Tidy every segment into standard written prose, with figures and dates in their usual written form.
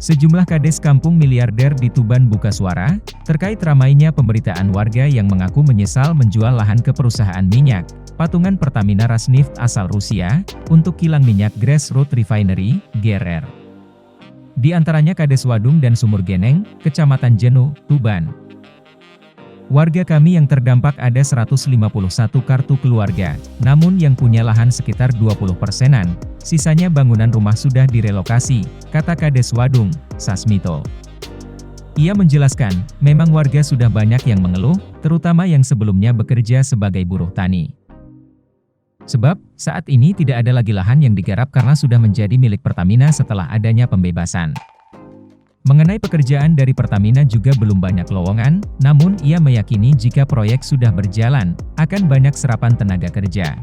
Sejumlah kades kampung miliarder di Tuban buka suara, terkait ramainya pemberitaan warga yang mengaku menyesal menjual lahan ke perusahaan minyak, patungan Pertamina Rasneft asal Rusia, untuk kilang minyak Grassroots Refinery, GRR. Di antaranya Kades Wadung dan Sumur Geneng, Kecamatan Jenu, Tuban. Warga kami yang terdampak ada 151 kartu keluarga, namun yang punya lahan sekitar 20%-an, sisanya bangunan rumah sudah direlokasi, kata Kades Wadung, Sasmito. Ia menjelaskan, memang warga sudah banyak yang mengeluh, terutama yang sebelumnya bekerja sebagai buruh tani. Sebab, saat ini tidak ada lagi lahan yang digarap karena sudah menjadi milik Pertamina setelah adanya pembebasan. Mengenai pekerjaan dari Pertamina juga belum banyak lowongan, namun ia meyakini jika proyek sudah berjalan, akan banyak serapan tenaga kerja.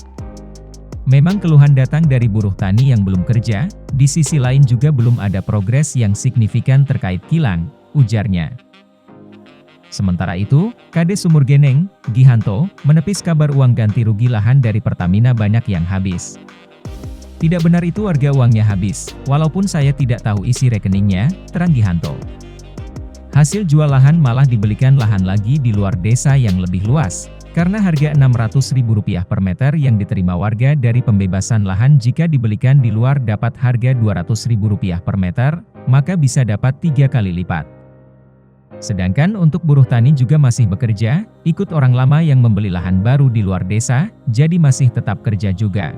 Memang keluhan datang dari buruh tani yang belum kerja, di sisi lain juga belum ada progres yang signifikan terkait kilang, ujarnya. Sementara itu, Kades Sumur Geneng, Gihanto, menepis kabar uang ganti rugi lahan dari Pertamina banyak yang habis. Tidak benar itu warga uangnya habis, walaupun saya tidak tahu isi rekeningnya, terang Gihanto. Hasil jual lahan malah dibelikan lahan lagi di luar desa yang lebih luas, karena harga Rp600.000 per meter yang diterima warga dari pembebasan lahan jika dibelikan di luar dapat harga Rp200.000 per meter, maka bisa dapat 3 kali lipat. Sedangkan untuk buruh tani juga masih bekerja, ikut orang lama yang membeli lahan baru di luar desa, jadi masih tetap kerja juga.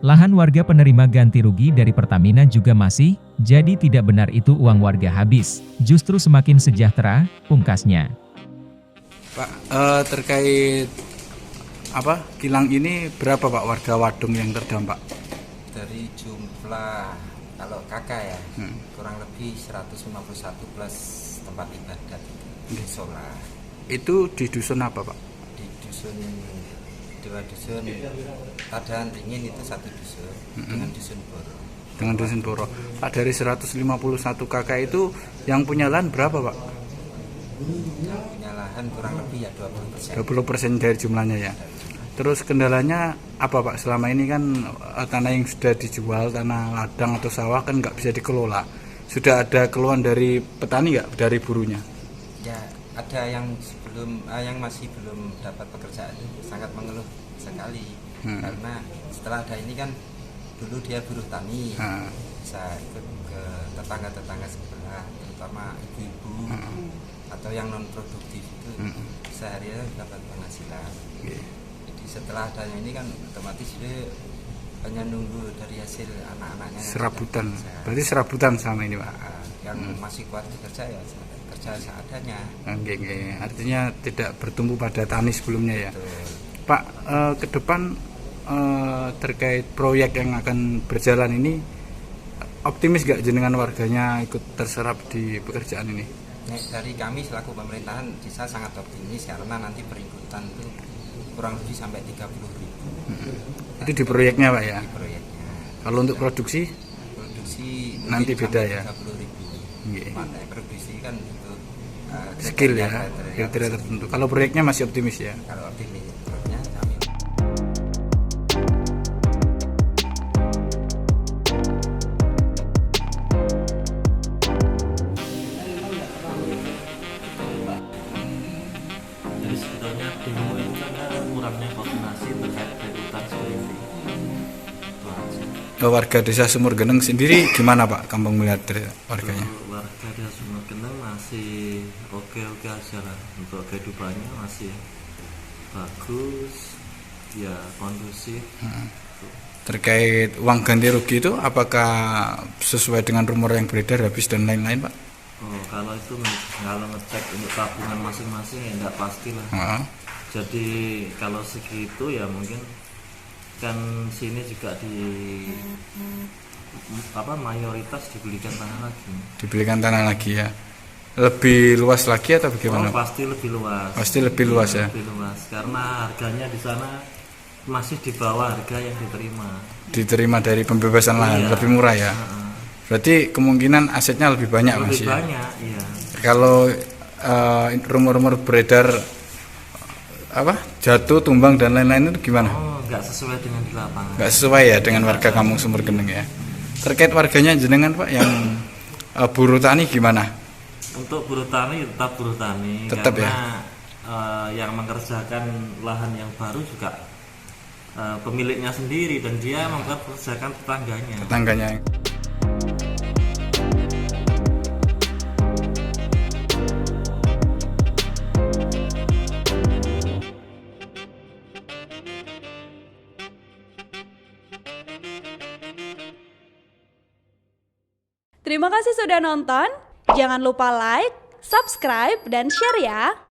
Lahan warga penerima ganti rugi dari Pertamina juga masih, jadi tidak benar itu uang warga habis, justru semakin sejahtera, pungkasnya. Pak, terkait kilang ini berapa Pak warga Wadung yang terdampak? Dari jumlah, kalau kakak ya, kurang lebih 151 plus tempat ibadat, musola. Itu di dusun apa Pak? Di dusun, 2 dusun, Tadahan Ringin itu 1 dusun, dengan dusun Boro. Dengan dusun Boro. Pak, dari 151 kakak itu yang punya lahan berapa Pak? Yang punya lahan kurang lebih ya 20%. 20% dari jumlahnya ya. Terus kendalanya apa Pak? Selama ini kan tanah yang sudah dijual, tanah ladang atau sawah kan nggak bisa dikelola. Sudah ada keluhan dari petani nggak, dari burunya? Ya, ada yang yang masih belum dapat pekerjaan sangat mengeluh sekali, karena setelah ada ini kan dulu dia buruh tani, bisa ikut ke tetangga-tetangga sebelah, terutama ibu-ibu atau yang non produktif itu sehari-hari dapat penghasilan. Jadi setelah adanya ini kan otomatis dia hanya nunggu dari hasil anak-anaknya. Serabutan, berarti serabutan sama ini Pak. Yang masih kuat bekerja ya kerja seadanya. Artinya tidak bertumbuh pada tani sebelumnya ya. Betul. Pak, ke depan terkait proyek yang akan berjalan ini, optimis gak jenengan warganya ikut terserap di pekerjaan ini? Dari kami selaku pemerintahan desa sangat optimis karena nanti perikutan itu kurang lebih sampai 30.000. Itu di proyeknya Pak ya? Di proyeknya. Kalau untuk produksi? Produksi nanti beda ya? 30.000. Pandai produksi kan itu skill ya, kriteria tertentu. Kalau proyeknya masih optimis ya? Kalau optimis, proyeknya kami. Jadi sebetulnya demo itu kan kurangnya koordinasi terkait perekrutan sendiri. Itu aja. Warga desa Sumur Geneng sendiri gimana Pak, kampung miliarder warganya? Warga desa Sumur Geneng masih oke-oke aja lah, untuk kehidupannya masih bagus, ya kondusif. Terkait uang ganti rugi itu apakah sesuai dengan rumor yang beredar habis dan lain-lain Pak? Oh, kalau itu kalau ngecek untuk tabungan masing-masing ya enggak pasti lah. Jadi kalau segitu ya mungkin kan sini juga mayoritas dibelikan tanah lagi. Dibelikan tanah lagi ya. Lebih luas lagi atau bagaimana? Oh, pasti lebih luas. Pasti lebih luas ya. Lebih luas karena harganya di sana masih di bawah harga yang diterima. Diterima dari pembebasan lahan, lebih murah ya. Berarti kemungkinan asetnya lebih banyak Mas. Lebih banyak, iya. Kalau rumor-rumor beredar jatuh, tumbang dan lain-lain itu gimana? Oh, nggak sesuai dengan di lapangan. Nggak sesuai ya dengan warga kampung Sumur Geneng ya. Terkait warganya jenengan Pak yang buruh tani gimana? Untuk buruh tani tetap buruh tani, Tetap karena yang mengerjakan lahan yang baru juga pemiliknya sendiri, dan dia mempekerjakan tetangganya. Terima kasih sudah nonton. Jangan lupa like, subscribe, dan share ya.